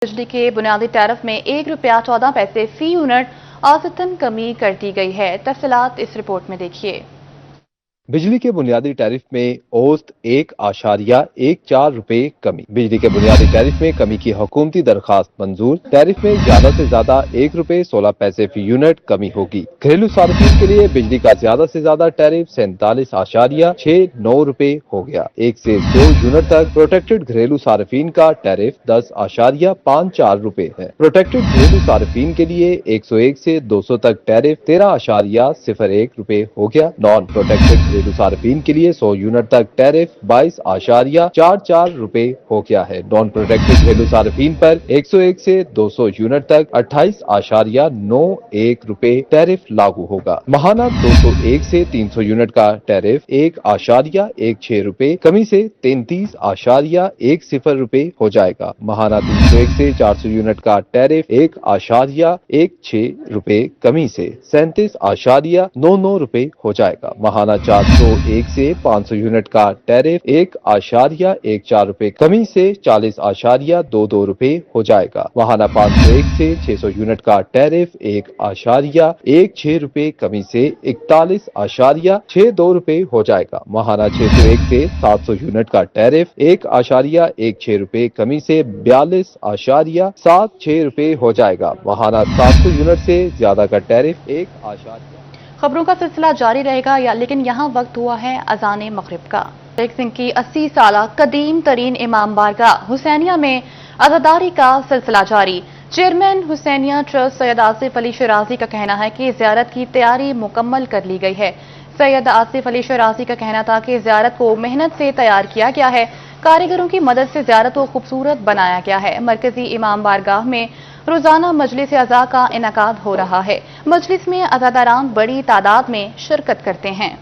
बिजली के बुनियादी टैरिफ में ₹1.14 फी यूनिट औसतन कमी कर दी गई है। तफसीलात इस रिपोर्ट में देखिए। बिजली के बुनियादी टैरिफ में औसत 1.14 रुपए कमी। बिजली के बुनियादी टैरिफ में कमी की हुकूमती दरखास्त मंजूर। टैरिफ में ज्यादा से ज्यादा ₹1.16 फी यूनिट कमी होगी। घरेलू सार्फिन के लिए बिजली का ज्यादा से ज्यादा टैरिफ 47.69 रुपए हो गया। 1 से 2 यूनिट तक प्रोटेक्टेड घरेलू सार्फिन का टैरिफ 10.54 रुपए है। प्रोटेक्टेड घरेलू सार्फिन के लिए 101 से 200 तक टैरिफ 13.01 रुपए हो गया। नॉन प्रोटेक्टेड घरेलू सार्फिन के लिए 100 यूनिट तक टैरिफ 22.44 रुपए हो गया है। नॉन प्रोटेक्टेड घरेलू सार्फिन पर 101 से 200 यूनिट तक 28.91 रुपए टैरिफ लागू होगा। माहाना 201 से 300 यूनिट का टैरिफ 1.16 रुपए कमी से 33.10 रुपए हो जाएगा। माहाना 301 से 400 यूनिट का टैरिफ 1.16 रुपए कमी से 37.99 रुपए हो जाएगा। माहाना 401 से 500 यूनिट का टैरिफ 1.14 रुपए कमी से 40.22 रुपए हो जाएगा। माहाना 501 से 600 यूनिट का टैरिफ 1.16 रुपए कमी से 41.62 रुपए हो जाएगा। माहाना 601 से 700 यूनिट का टैरिफ 1.16 रुपए कमी से 42.76 रुपए हो जाएगा। माहाना 700 यूनिट से ज्यादा का टैरिफ 1. खबरों का सिलसिला जारी रहेगा लेकिन यहाँ वक्त हुआ है अजान मगरिब का। शेख सिंह की 80 साल कदीम तरीन इमाम बारगाह हुसैनिया में अज़ादारी का सिलसिला जारी। चेयरमैन हुसैनिया ट्रस्ट सैयद आसिफ अली शिराजी का कहना है कि ज़ियारत की तैयारी मुकम्मल कर ली गई है। सैयद आसिफ अली शिराजी का कहना था कि ज़ियारत को मेहनत से तैयार किया गया है। कारीगरों की मदद से ज़ियारत को खूबसूरत बनाया गया है। मरकजी इमाम बारगाह में रोजाना मजलिस अज़ा का इनकाद हो रहा है। मजलिस में अज़ादारान बड़ी तादाद में शिरकत करते हैं।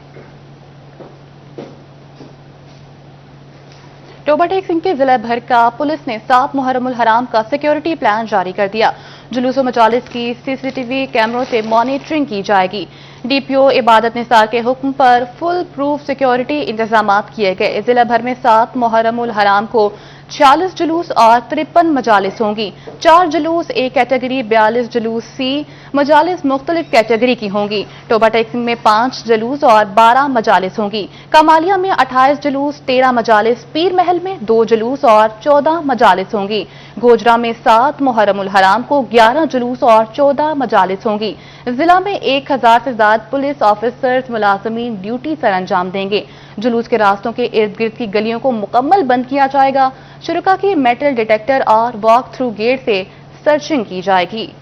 टोबा टेक सिंह के जिला भर का पुलिस ने 7 मुहर्रमुल हराम का सिक्योरिटी प्लान जारी कर दिया। जुलूस मजालिस की सीसीटीवी कैमरों से मॉनिटरिंग की जाएगी। डीपीओ इबादत निसार के हुक्म पर फुल प्रूफ सिक्योरिटी इंतजाम किए गए। जिला भर में 7 मुहर्रमुल हराम को 46 जुलूस और 53 मजालिस होंगी। 4 जुलूस ए कैटेगरी, 42 जुलूस सी मजालिस मुख्तलिफ कैटेगरी की होंगी। टोबा टेक सिंह में 5 जुलूस और 12 मजालिस होंगी। कमालिया में 28 जुलूस, 13 मजालिस, पीर महल में 2 जुलूस और 14 मजालिस होंगी। गोजरा में 7 मुहर्रमुल हराम को 11 जुलूस और 14 मजालिस होंगी। जिला में 1000 से ज्यादा पुलिस ऑफिसर्स मुलाजमीन ड्यूटी सर अंजाम देंगे। जुलूस के रास्तों के इर्द गिर्द की गलियों को मुकम्मल बंद किया जाएगा। शुरुका की मेटल डिटेक्टर और वॉक थ्रू गेट से सर्चिंग की जाएगी।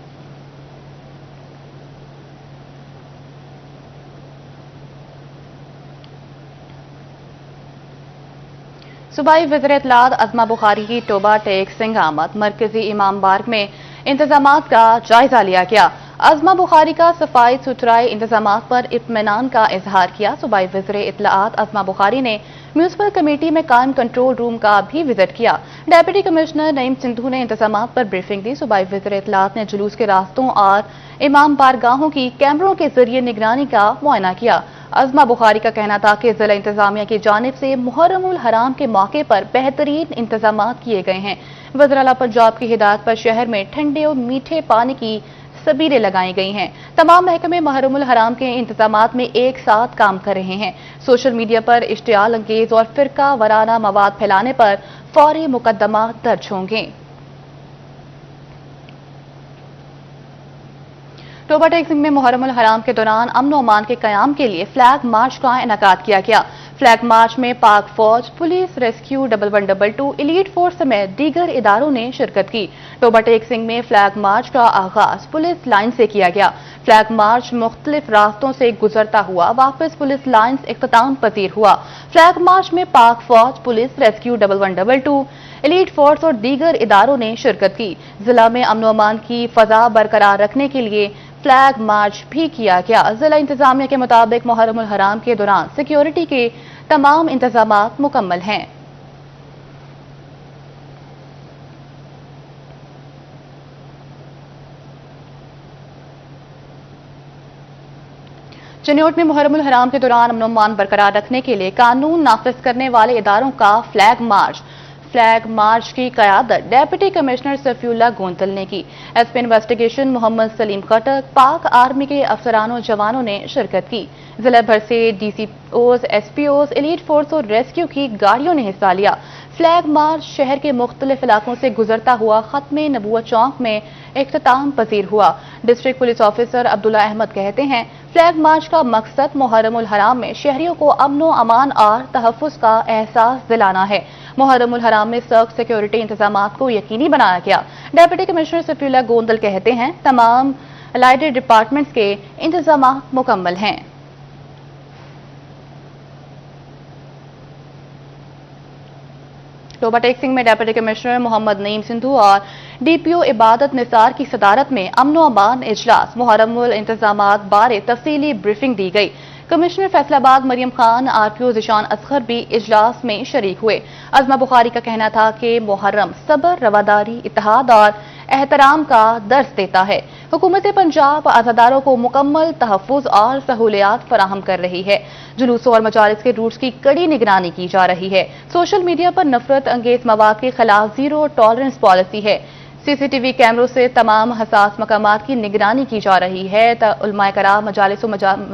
सूबाई वज़ीर इत्तलात अज़मा बुखारी की टोबा टेक सिंह आमद। मरकजी इमाम बारगाह में इंतजामात का जायजा लिया गया। अज़मा बुखारी का सफाई सुथराई इंतजामात पर इत्मीनान का इजहार किया। सूबाई वज़ीर इत्तलात अज़मा बुखारी ने म्यूनिसिपल कमेटी में कायम कंट्रोल रूम का भी विजिट किया। डेप्यूटी कमिश्नर नईम सिंधु ने इंतजामात पर ब्रीफिंग दी। सूबाई वज़ीर इत्तलात ने जुलूस के रास्तों और इमाम बारगाहों की कैमरों के जरिए निगरानी का मुआयना किया। अज़मा बुखारी का कहना था कि जिला इंतजामिया की जानिब से मुहर्रमुल हराम के मौके पर बेहतरीन इंतजाम किए गए हैं। वज़ीर आला पंजाब की हिदायत पर शहर में ठंडे और मीठे पानी की सबीरें लगाई गई हैं। तमाम महकमे मुहर्रमुल हराम के इंतजामात में एक साथ काम कर रहे हैं। सोशल मीडिया पर इश्तियाल अंगेज और फिरका वराना मवाद फैलाने पर फौरी मुकदमा दर्ज होंगे। टोबा टेक सिंह में मुहर्रमुल हराम के दौरान अमन व अमान के कयाम के लिए फ्लैग मार्च का इनेकाद किया गया। फ्लैग मार्च में पाक फौज, पुलिस, रेस्क्यू 1122, एलीट फोर्स समेत दीगर इदारों ने शिरकत की। टोबा टेक सिंह में फ्लैग मार्च का आगाज पुलिस लाइन से किया गया। फ्लैग मार्च मुख्तलिफ रास्तों से गुजरता हुआ वापस पुलिस लाइन इख्तिताम पजीर हुआ। फ्लैग मार्च में पाक फौज, पुलिस, रेस्क्यू 1122, एलीट फोर्स और दीगर इदारों ने शिरकत की। जिला में अमन व अमान की फजा बरकरार रखने के लिए फ्लैग मार्च भी किया गया। जिला इंतजामिया के मुताबिक मुहर्रमुल हराम के दौरान सिक्योरिटी के तमाम इंतजामात मुकम्मल हैं। चिन्योट में मुहर्रमुल हराम के दौरान अमन व अमान बरकरार रखने के लिए कानून नाफिज करने वाले इदारों का फ्लैग फ्लैग मार्च की क़यादत डेप्यूटी कमिश्नर सफीउल्लाह गोंदल ने की। एसपी इन्वेस्टिगेशन मोहम्मद सलीम खटक, पाक आर्मी के अफसरानों जवानों ने शिरकत की। जिला भर से डीसीओज, एसपीओज, एलीट फोर्स और रेस्क्यू की गाड़ियों ने हिस्सा लिया। फ्लैग मार्च शहर के मुख्तलिफ इलाकों से गुजरता हुआ खत्म नबूवत चौक में इख्तिताम पजीर हुआ। District police officer Abdullah Ahmad कहते हैं, फ्लैग मार्च का मकसद मुहर्रमुल हराम में शहरियों को अमनो अमान और तहफ़्फ़ुज़ का एहसास दिलाना है। मुहर्रमुल हराम में सख्त सिक्योरिटी इंतजामात को यकीनी बनाया गया। डेप्यूटी कमिश्नर सफीउल्लाह गोंदल कहते हैं, तमाम अलाइड डिपार्टमेंट्स के इंतजामात मुकम्मल हैं। टोबा टेक सिंह में डेप्यूटी कमिश्नर मोहम्मद नईम सिंधु और डीपीओ इबादत निसार की सदारत में अमनो अमान इजलास मुहर्रमुल इंतजामात बारे तफसीली ब्रीफिंग दी गई। कमिश्नर फैसलाबाद मरियम खान, आरपीओ ज़िशान असगर भी इजलास में शरीक हुए। अज़मा बुखारी का कहना था कि मुहर्रम सब्र, रवादारी, इत्तेहाद और एहतराम का दर्स देता है। हुकूमत पंजाब आज़ादारों को मुकम्मल तहफ़्फ़ुज़ और सहूलियात फराहम कर रही है। जुलूसों और मजालिस के रूट्स की कड़ी निगरानी की जा रही है। सोशल मीडिया पर नफरत अंगेज मवाद के खिलाफ जीरो टॉलरेंस पॉलिसी है। सीसीटीवी कैमरों से तमाम हसास मकामात की निगरानी की जा रही है। उलमाए कराम, मजालिस और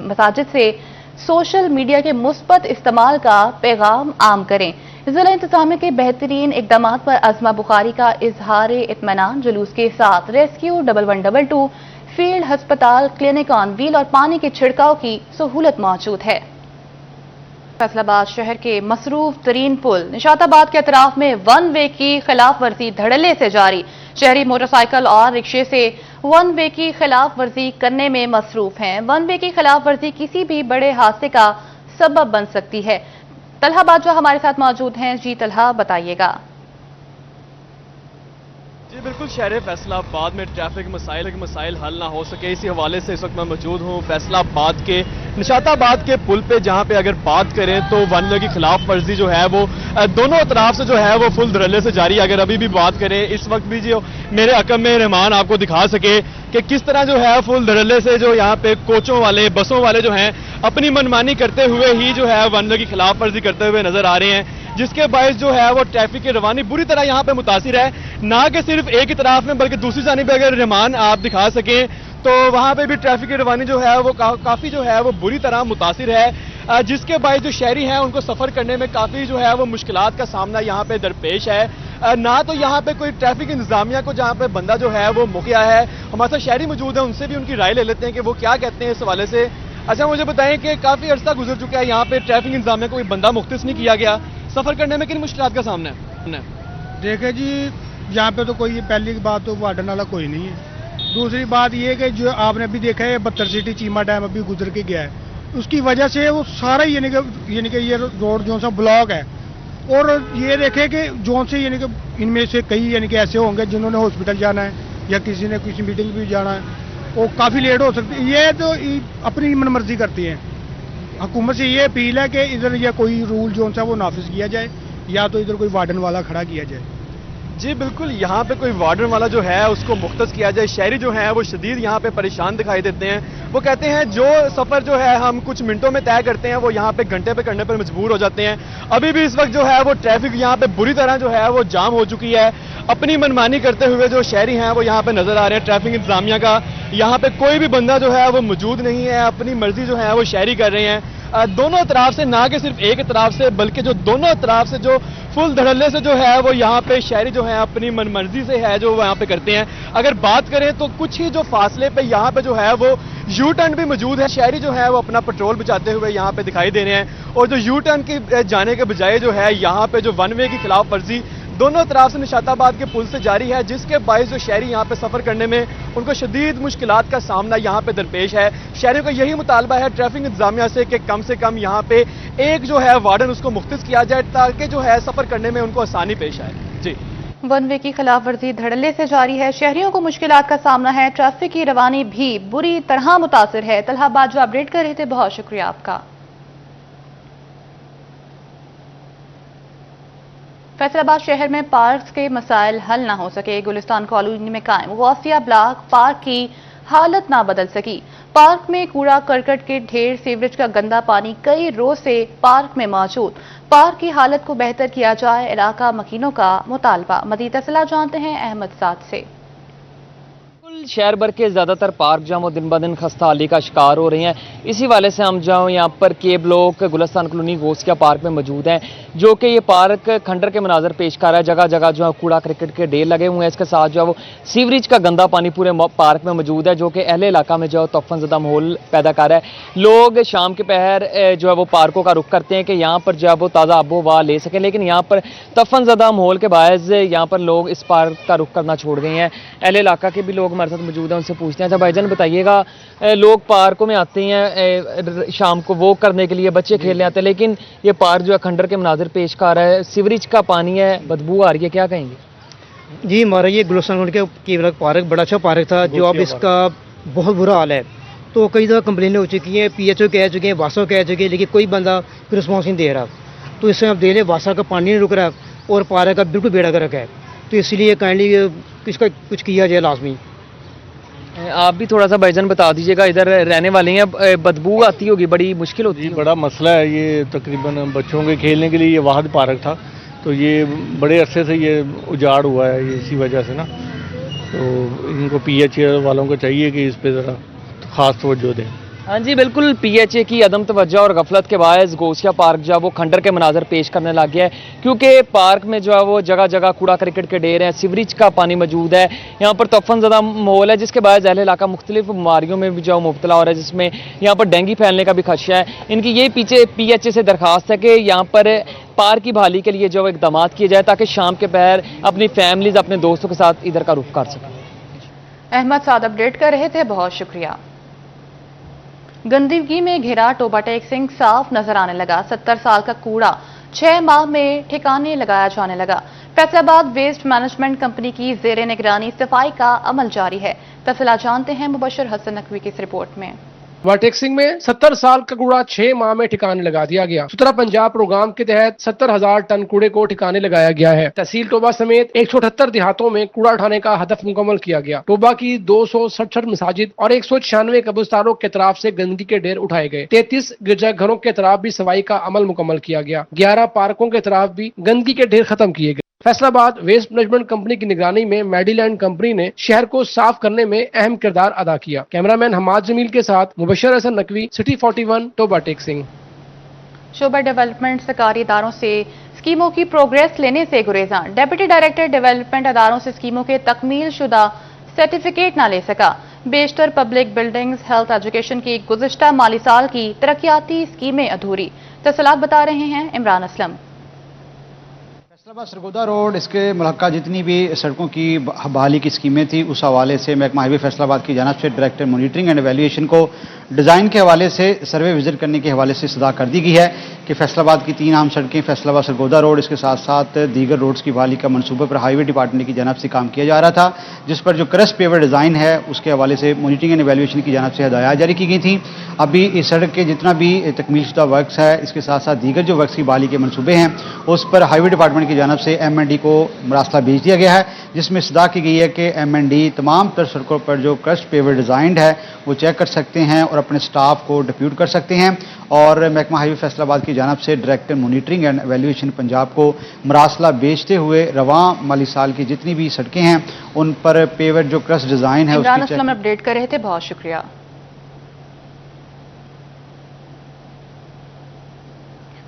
मसाजिद से सोशल मीडिया के मुस्बत इस्तेमाल का पैगाम आम करें। जिला इंतजामिया के बेहतरीन इकदाम पर अज़मा बुखारी का इजहार इत्मीनान। जुलूस के साथ रेस्क्यू 1122, फील्ड हस्पताल, क्लिनिक ऑन व्हील और पानी के छिड़काव की सहूलत मौजूद है। फैसलाबाद शहर के मसरूफ तरीन पुल निशाताबाद के अतराफ में वन वे की खिलाफ वर्जी धड़ल्ले से जारी। शहरी मोटरसाइकिल और रिक्शे से वन वे की खिलाफ वर्जी करने में मसरूफ हैं। वन वे की खिलाफ वर्जी किसी भी बड़े हादसे का सबब बन सकती है। तलहा बाजवा हमारे साथ मौजूद हैं। जी तलहा, बताइएगा। जी बिल्कुल, शहर फैसलाबाद में ट्रैफिक मसाइल हल ना हो सके, इसी हवाले से इस वक्त मैं मौजूद हूँ फैसलाबाद के निशाताबाद के पुल पे, जहाँ पे अगर बात करें तो वन वे की खिलाफ वर्जी जो है वो दोनों तरफ से जो है वो फुल धड़ल्ले से जारी है। अगर अभी भी बात करें, इस वक्त भी जो मेरे अकम में रहमान आपको दिखा सके कि किस तरह जो है फुल धड़ल्ले से जो यहाँ पे कोचों वाले, बसों वाले जो हैं अपनी मनमानी करते हुए ही जो है वन वे की खिलाफ वर्जी करते हुए नजर आ रहे हैं, जिसके बायस जो है वो ट्रैफिक की रवानी बुरी तरह यहाँ पे मुतासिर है। ना कि सिर्फ एक ही तरफ में बल्कि दूसरी जानिब पे अगर रहमान आप दिखा सकें तो वहाँ पे भी ट्रैफिक की रवानी जो है वो काफी जो है वो बुरी तरह मुतासिर है, जिसके बायस जो शहरी हैं उनको सफर करने में काफी जो है वो मुश्किलात का सामना यहाँ पे दरपेश है। ना तो यहाँ पे कोई ट्रैफिक इंतजामिया को जहाँ पे बंदा जो है वो मुखिया है, हमारे साथ शहरी मौजूद है, उनसे भी उनकी राय ले लेते हैं कि वो क्या कहते हैं इस हवाले से। अच्छा, मुझे बताएं कि काफी अर्सा गुजर चुका है, यहाँ पे ट्रैफिक इंतजामिया को कोई बंदा मुख्तस नहीं किया गया, सफर करने में किन मुश्किलात का सामना है? देखे जी, यहाँ पे तो कोई, पहली बात तो वार्डन वाला कोई नहीं है। दूसरी बात ये कि जो आपने अभी देखा है 72 सिटी चीमा डैम अभी गुजर के गया है, उसकी वजह से वो सारा यानी कि ये रोड जो सा ब्लॉक है। और ये देखे कि जो से यानी कि इनमें से कई यानी कि ऐसे होंगे जिन्होंने हॉस्पिटल जाना है या किसी ने किसी मीटिंग भी जाना है, वो काफ़ी लेट हो सकती है। ये तो अपनी मनमर्जी करती हैं। हुकूमत से ये अपील है कि इधर या कोई रूल जो सा वो नाफिज किया जाए, या तो इधर कोई वार्डन वाला खड़ा किया जाए। जी बिल्कुल, यहाँ पे कोई वार्डन वाला जो है उसको मुख्तस किया जाए। शहरी जो हैं वो शदीद यहाँ पे परेशान दिखाई देते हैं। वो कहते हैं जो सफ़र जो है हम कुछ मिनटों में तय करते हैं वो यहाँ पे घंटे पे करने पर मजबूर हो जाते हैं। अभी भी इस वक्त जो है वो ट्रैफिक यहाँ पे बुरी तरह जो है वो जाम हो चुकी है। अपनी मनमानी करते हुए जो शहरी हैं वो यहाँ पे नजर आ रहे हैं। ट्रैफिक इंतजामिया का यहाँ पे कोई भी बंदा जो है वो मौजूद नहीं है, अपनी मर्जी जो है वो शहरी कर रहे हैं। दोनों तरफ से, ना कि सिर्फ एक तरफ से बल्कि जो दोनों तरफ से जो फुल धड़ल्ले से जो है वो यहाँ पे शहरी जो है अपनी मनमर्जी से है जो यहाँ पे करते हैं। अगर बात करें तो कुछ ही जो फासले पे यहाँ पे जो है वो यू टर्न भी मौजूद है। शहरी जो है वो अपना पेट्रोल बचाते हुए यहाँ पे दिखाई दे रहे हैं, और जो यू टर्न की जाने के बजाय जो है यहाँ पे जो वन वे की खिलाफ वर्जी दोनों तरफ से निशाताबाद के पुल से जारी है, जिसके बायस जो शहरी यहाँ पे सफर करने में उनको शदीद मुश्किलात का सामना यहाँ पे दरपेश है। शहरियों का यही मुतालबा है ट्रैफिक इंतजामिया से कम यहाँ पे एक जो है वार्डन उसको मुख्तस किया जाए, ताकि जो है सफर करने में उनको आसानी पेश आए। जी, वन वे की खिलाफ वर्जी धड़ल्ले से जारी है, शहरियों को मुश्किलात का सामना है, ट्रैफिक की रवानी भी बुरी तरह मुतासिर है। तलहा बाजवा अपडेट कर रहे थे, बहुत शुक्रिया आपका। फैसलाबाद शहर में पार्क के मसाइल हल ना हो सके, गुलिस्तान कॉलोनी में कायम गौसिया ब्लॉक पार्क की हालत ना बदल सकी। पार्क में कूड़ा करकट के ढेर, सीवरेज का गंदा पानी कई रोज से पार्क में मौजूद। पार्क की हालत को बेहतर किया जाए, इलाका मकीनों का मुतालबा। मज़ीद तफसीलात जानते हैं अहमद साद से। शहर भर के ज़्यादातर पार्क जो हैं वो दिन ब दिन खस्ता हाली का शिकार हो रहे हैं। इसी वाले से हम जो यहाँ पर के ब्लॉक, गुलस्तान कॉलोनी, गोस्किया पार्क में मौजूद हैं, जो कि ये पार्क खंडर के मनाजर पेश कर रहा है। जगह जगह जो है कूड़ा क्रिकेट के ढेर लगे हुए हैं। इसके साथ जो है वो सीवरेज का गंदा पानी पूरे पार्क में मौजूद है, जो कि अहले इलाका में जो है तफनज़दा माहौल पैदा कर रहा है। लोग शाम के पहर जो है वो पार्कों का रुख करते हैं कि यहाँ पर जो है वो ताज़ा आबो हवा ले सकें, लेकिन यहाँ पर तफनज़दा माहौल के बायस यहाँ पर लोग इस पार्क का रुख करना छोड़ गए हैं। अहले इलाका के भी लोग हमारे साथ मौजूद हैं, उनसे पूछते हैं। अच्छा भाईजान बताइएगा, लोग पार्कों में आते हैं शाम को वॉक करने के लिए, बच्चे खेलने आते हैं, लेकिन ये पार्क जो है खंडर के मनाजिर पेश कर रहा है। सीवरेज का पानी है, बदबू आ रही है, क्या कहेंगे? जी, हमारा ये गुलस्तान के केवल पार्क बड़ा अच्छा पार्क था, जो अब इसका बहुत बुरा हाल है। तो कई दफ़ा कंप्लेनें हो चुकी हैं, PHO कह चुके हैं, वासा कह चुके हैं, लेकिन कोई बंदा रिस्पॉन्स नहीं दे रहा। तो इससे आप दे रहे, वासा का पानी नहीं रुक रहा और पार्क का बिल्कुल बेड़ा गर्क है। तो इसलिए काइंडली इसका कुछ किया जाए लाजमी। आप भी थोड़ा सा भाईजान बता दीजिएगा, इधर रहने वाले हैं, बदबू आती होगी, बड़ी मुश्किल होती है। बड़ा मसला है ये, तकरीबन बच्चों के खेलने के लिए ये वाहद पार्क था, तो ये बड़े अरसे से ये उजाड़ हुआ है, ये इसी वजह से ना। तो इनको PHA वालों को चाहिए कि इस पे ज़रा ख़ास तवज्जो दें। हाँ जी बिल्कुल, PHA की अदम तवज्जो और गफलत के बायस गोसिया पार्क जो है वो खंडर के मनाजर पेश करने लग गया है, क्योंकि पार्क में जो है वो जगह जगह कूड़ा क्रिकेट के ढेर हैं, सीवरेज का पानी मौजूद है, यहाँ पर तफनज़दा माहौल है, जिसके बायस अहले इलाका मुख्तलिफ बीमारियों में भी जो मुब्तला हो रहा है, जिसमें यहाँ पर डेंगू फैलने का भी खदशा है। इनकी ये पीछे PHA से दरख्वास्त है कि यहाँ पर पार्क की बहाली के लिए जो इकदाम किए जाए, ताकि शाम के पहर अपनी फैमिलीज, अपने दोस्तों के साथ इधर का रुख कर सकें। अहमद साद अपडेट कर रहे थे, बहुत शुक्रिया। गंदगी में घिरा टोबा टेक सिंह साफ नजर आने लगा। 70 साल का कूड़ा 6 माह में ठिकाने लगाया जाने लगा। फैसलाबाद वेस्ट मैनेजमेंट कंपनी की जेर निगरानी सफाई का अमल जारी है। तफसीलात जानते हैं मुबशर हसन नकवी की इस रिपोर्ट में। वाटेक सिंह में 70 साल का कूड़ा 6 माह में ठिकाने लगा दिया गया। सुथरा पंजाब प्रोग्राम के तहत 70,000 टन कूड़े को ठिकाने लगाया गया है। तहसील टोबा समेत 178 देहातों में कूड़ा उठाने का हदफ मुकम्मल किया गया। टोबा की 267 मसाजिद और 196 कब्रिस्तानों के तरफ से गंदगी के ढेर उठाए गए। 33 गिरजाघरों के तरफ भी सफाई का अमल मुकम्मल किया गया। 11 पार्कों के तरफ भी गंदगी के ढेर खत्म किए गए। फैसलाबाद वेस्ट मैनेजमेंट कंपनी की निगरानी में मेडीलैंड कंपनी ने शहर को साफ करने में अहम किरदार अदा किया। कैमरामैन हमाद जमील के साथ मुबशर हसन नकवी, सिटी 41, टोबा टेक सिंह। शोबा डेवलपमेंट सरकारी इदारों से स्कीमों की प्रोग्रेस लेने से गुरेजा। डेप्यूटी डायरेक्टर डेवलपमेंट इदारों से स्कीमों के तकमील शुदा सर्टिफिकेट न ले सका। बेशतर पब्लिक बिल्डिंग्स, हेल्थ, एजुकेशन की गुज़िश्ता माली साल की तरक्याती स्कीमें अधूरी। तफसीलात बता रहे हैं इमरान असलम। फैसलाबाद सरगोदा रोड, इसके मुल्हका जितनी भी सड़कों की बहाली की स्कीमें थी, उस हवाले से महकमा हाईवे फैसलाबाद की जानिब से डायरेक्टर मॉनिटरिंग एंड एवेल्यूएशन को डिज़ाइन के हवाले से, सर्वे विजिट करने के हवाले से सदा कर दी गई है कि फैसलाबाद की 3 आम सड़कें, फैसलाबाद सरगोदा रोड, इसके साथ साथ दीगर रोड्स की बहाली का मनसूबे पर हाईवे डिपार्टमेंट की जानिब से काम किया जा रहा था, जिस पर जो क्रस्ट पेवर डिज़ाइन है उसके हवाले से मॉनिटरिंग एंड एवेल्यूएशन की जानिब से हदायत जारी की गई थी। अभी इस सड़क के जितना भी तकमील शुदा वर्क्स है, इसके साथ साथ दीगर जो वर्क्स की बहाली के मनसूबे हैं, उस पर हाईवे डिपार्टमेंट की जानिब से M&D को मरासला भेज दिया गया है, जिसमें सदा की गई है कि M&D तमाम तर सड़कों पर जो क्रस्ट पेवर डिज़ाइंड है वो चेक कर सकते हैं और अपने स्टाफ को डिप्यूट कर सकते हैं। और महकमा हाईवे फैसलाबाद की जानिब से director monitoring and evaluation Punjab को मरासला भेजते हुए रवां माली साल की जितनी भी सड़कें हैं उन पर पेवर जो क्रस्ट डिज़ाइन है इमरान उसकी असलम अपडेट कर रहे थे, बहुत शुक्रिया।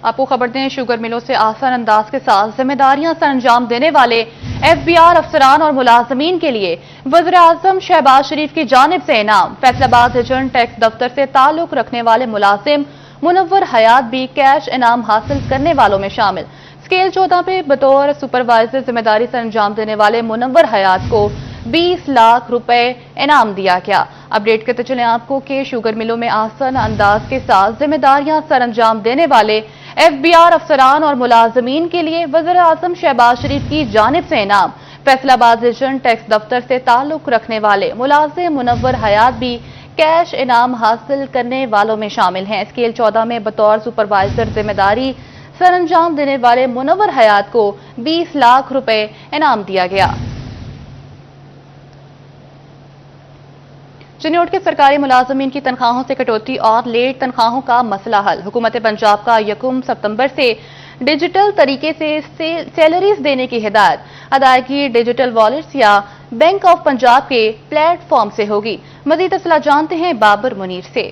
आपको खबर दें, शुगर मिलों से आसान अंदाज के साथ जिम्मेदारियां सर अंजाम देने वाले FBR अफसरान और मुलाजमीन के लिए वज़ीर आज़म शहबाज शरीफ की जानिब से इनाम। फैसलाबाद रिजर्न टैक्स दफ्तर से ताल्लुक रखने वाले मुलाजिम मुनव्वर हयात भी कैश इनाम हासिल करने वालों में शामिल। स्केल 14 पे बतौर सुपरवाइजर जिम्मेदारी सर अंजाम देने वाले मुनव्वर हयात को 20 लाख रुपए इनाम दिया गया। अपडेट करते चले आपको कि शुगर मिलों में आसान अंदाज के साथ जिम्मेदारियां सर अंजाम देने वाले FBR अफसरान और मुलाजमीन के लिए वज़ीर आज़म शहबाज शरीफ की जानिब से इनाम। फैसलाबाद रिजर्न टैक्स दफ्तर से ताल्लुक रखने वाले मुलाजिम मुनव्वर हयात भी कैश इनाम हासिल करने वालों में शामिल हैं। स्केल 14 में बतौर सुपरवाइजर जिम्मेदारी सर अंजाम देने वाले मुनव्वर हयात को 20 लाख रुपए इनाम दिया गया। चिन्नौट के सरकारी मुलाजमीन की तनख्वाहों से कटौती और लेट तनख्वाहों का मसला हल। हुकूमत पंजाब का 1 सितंबर से डिजिटल तरीके से सैलरीज देने की हिदायत। अदायगी डिजिटल वॉलेट्स या बैंक ऑफ पंजाब के प्लेटफॉर्म से होगी। मजीद तफसीलात जानते हैं बाबर मुनीर से।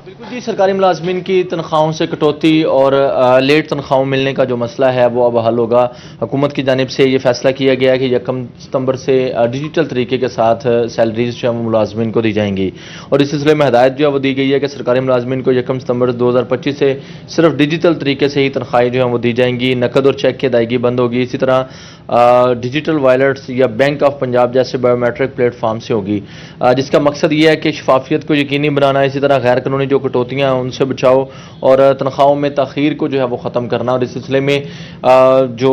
बिल्कुल जी, सरकारी मुलाजमीन की तनख्वाहों से कटौती और लेट तनख्वाहों मिलने का जो मसला है वो अब हल होगा। हुकूमत की जानिब से ये फैसला किया गया है कि 1 सितंबर से डिजिटल तरीके के साथ सैलरीज जो है वो मुलाजमीन को दी जाएंगी और इस सिलसिले में हिदायत जो है वो दी गई है कि सरकारी मुलाजमीन को 1 सितंबर 2025 से सिर्फ डिजिटल तरीके से ही तनख्वाहें जो हैं वो दी जाएंगी। नकद और चेक की अदायगी बंद होगी। इसी तरह डिजिटल वॉलेट्स या बैंक ऑफ पंजाब जैसे बायोमेट्रिक प्लेटफॉर्म से होगी, जिसका मकसद ये है कि शफाफियत को यकीनी बनाना, इसी तरह गैर कानूनी जो कटौतियां हैं उनसे बचाओ और तनख्वाहों में तखीर को जो है वो ख़त्म करना। और इस सिलसिले में जो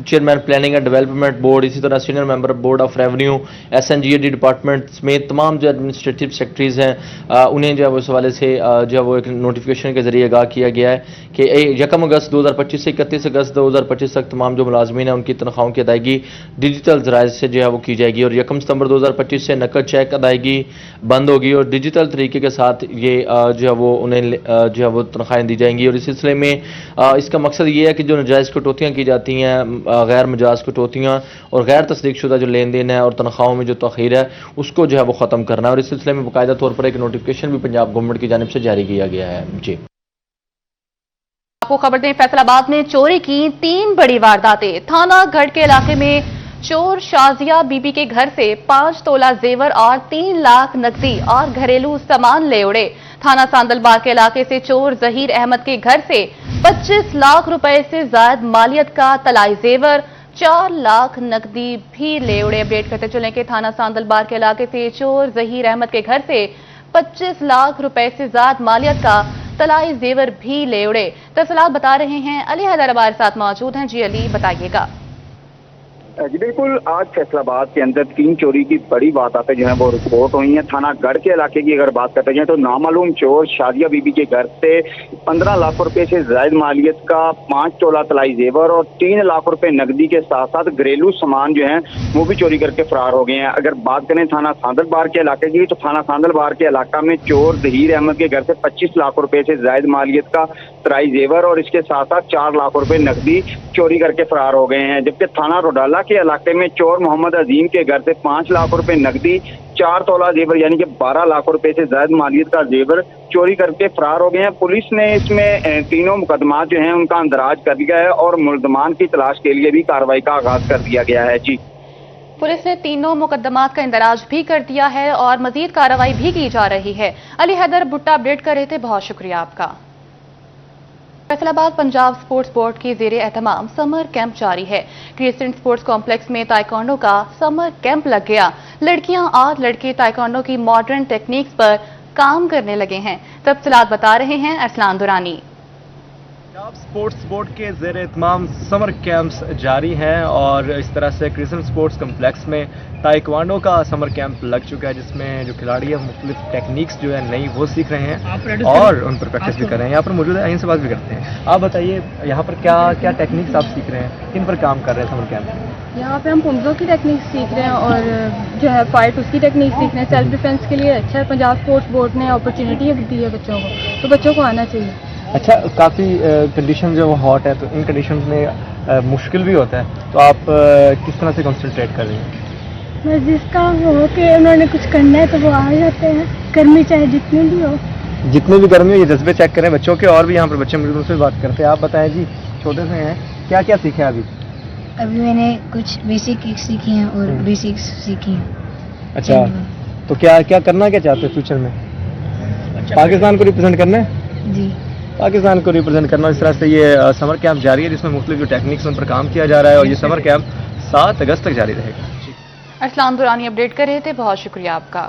chairman planning and development board, इसी तरह senior member board of revenue, SNGAD department में तमाम जो एडमिनिस्ट्रेटिव सेक्रेटरीज हैं उन्हें जो है वो इस हवाले से जो है वो एक नोटिफिकेशन के जरिए आगाह किया गया है कि 1 अगस्त 2025 से 31 अगस्त 2025 तक तमाम जो मुलाजमीन हैं उनकी तनख्वाहों की अदायगी डिजिटल जराए से जो है वो की जाएगी और 1 सितंबर 2025 से नकद चेक अदायगी बंद होगी और डिजिटल तरीके के साथ ये जो है वो उन्हें जो है वो तनख्वाहें दी जाएंगी। और इस सिलसिले में इसका मकसद ये है कि जो नाजायज़ कटौतियाँ की जाती हैं, गैर मजाज कटौतियाँ और गैर तस्दीक शुदा जो लेन देन है और तनख्वाहों में जो तखीर है उसको जो है वो ख़त्म करना है। और इस सिलसिले में बाकायदा तौर पर एक नोटिफिकेशन भी पंजाब गवर्नमेंट की जानिब से जारी किया गया है। जी आपको खबर दें, फैसलाबाद में चोरी की 3 बड़ी वारदातें। थाना गढ़ के इलाके में चोर शाजिया बीबी के घर से 5 तोला जेवर और 3 लाख नकदी और घरेलू सामान ले उड़े। थाना सांदलबाग के इलाके से चोर जहीर अहमद के घर से 25 लाख रुपए से ज्यादा मालियत का तलाई जेवर, 4 लाख नकदी भी ले उड़े। अपडेट करते चलें कि थाना सांदलबाग के इलाके से चोर जहीर अहमद के घर से 25 लाख रुपए से ज्यादा मालियत का तलाई जेवर भी ले उड़े। तफसीलात बता रहे हैं अली हैदर हमारे साथ मौजूद हैं। जी अली, बताइएगा। जी बिल्कुल, आज फैसलाबाद के अंदर 3 चोरी की बड़ी वारदातें जो है वो रिपोर्ट हुई हैं। थाना गढ़ के इलाके की अगर बात करते हैं तो नामालूम चोर शादिया बीबी के घर से 15 लाख रुपए से जायद मालियत का 5 तोला तलाई जेवर और 3 लाख रुपए नकदी के साथ साथ घरेलू सामान जो है वो भी चोरी करके फरार हो गए हैं। अगर बात करें थाना सांदलबार के इलाके की तो थाना सांदलबार के इलाका में चोर जहीर अहमद के घर से 25 लाख रुपए से जायद मालियत का तलाई जेवर और इसके साथ साथ 4 लाख रुपए नकदी चोरी करके फरार हो गए हैं। जबकि थाना रोडाला के इलाके में चोर मोहम्मद अजीम के घर से 5 लाख रुपए नकदी, 4 तोला जेवर यानी कि 12 लाख रुपए से ज्यादा मालियत का जेवर चोरी करके फरार हो गए हैं। पुलिस ने इसमें तीनों मुकदमा जो हैं उनका अंदराज कर दिया है और मुलजमान की तलाश के लिए भी कार्रवाई का आगाज कर दिया गया है। जी, पुलिस ने तीनों मुकदमात का इंदराज भी कर दिया है और मजीद कार्रवाई भी की जा रही है। अली हैदर भुट्टा अपडेट कर रहे थे, बहुत शुक्रिया आपका। फैसलाबाद पंजाब स्पोर्ट्स बोर्ड की ज़ेरे एहतमाम समर कैंप जारी है। क्रिसेंट स्पोर्ट्स कॉम्प्लेक्स में ताइक्वांडो का समर कैंप लग गया। लड़कियां और लड़के ताइक्वांडो की मॉडर्न टेक्निक्स पर काम करने लगे हैं। तफसीलात बता रहे हैं अरसलान दुरानी। पंजाब स्पोर्ट्स बोर्ड के ज़ेर एहतमाम समर कैंप्स जारी हैं और इस तरह से क्रिसेंट स्पोर्ट्स कम्प्लेक्स में ताइक्वांडो का समर कैंप लग चुका है, जिसमें जो खिलाड़ी हैं मुख्तलिफ टेक्निक्स जो है नई वो सीख रहे हैं और उन पर प्रैक्टिस भी कर रहे हैं। यहाँ पर मौजूद है, इनसे बात भी करते हैं। आप बताइए यहाँ पर क्या क्या टेक्निक्स आप सीख रहे हैं, किन पर काम कर रहे हैं समर कैंप में? यहाँ पे हम पुमजो की टेक्निक सीख रहे हैं और जो है फाइट उसकी टेक्निक सीख रहे हैं। सेल्फ डिफेंस के लिए अच्छा है, पंजाब स्पोर्ट्स बोर्ड ने अपॉर्चुनिटी दी है बच्चों को, तो बच्चों को आना चाहिए। अच्छा, काफ़ी कंडीशन जो हॉट है तो इन कंडीशंस में मुश्किल भी होता है, तो आप किस तरह से कंसंट्रेट कर रही हैं? बस जिसका हो कि उन्होंने कुछ करना है तो वो आ जाते हैं, गर्मी चाहे जितनी भी हो। जितने भी गर्मी हो ये जज्बे चेक करें बच्चों के, और भी यहाँ पर बच्चे मौजूद उनसे बात करते हैं। आप बताएं जी, छोटे से हैं, क्या क्या सीखे अभी? अभी मैंने कुछ बेसिक किक्स सीखी हैं और बेसिक्स सीखी हैं। अच्छा, तो क्या क्या करना क्या चाहते हैं फ्यूचर में? पाकिस्तान को रिप्रेजेंट करना है? जी, पाकिस्तान को रिप्रेजेंट करना। इस तरह से ये समर कैंप जारी है जिसमें मुख्तलिफ जो टेक्निक्स उन पर काम किया जा रहा है और ये समर कैंप 7 अगस्त तक जारी रहेगा। अरसलान दुरानी अपडेट कर रहे थे, बहुत शुक्रिया आपका।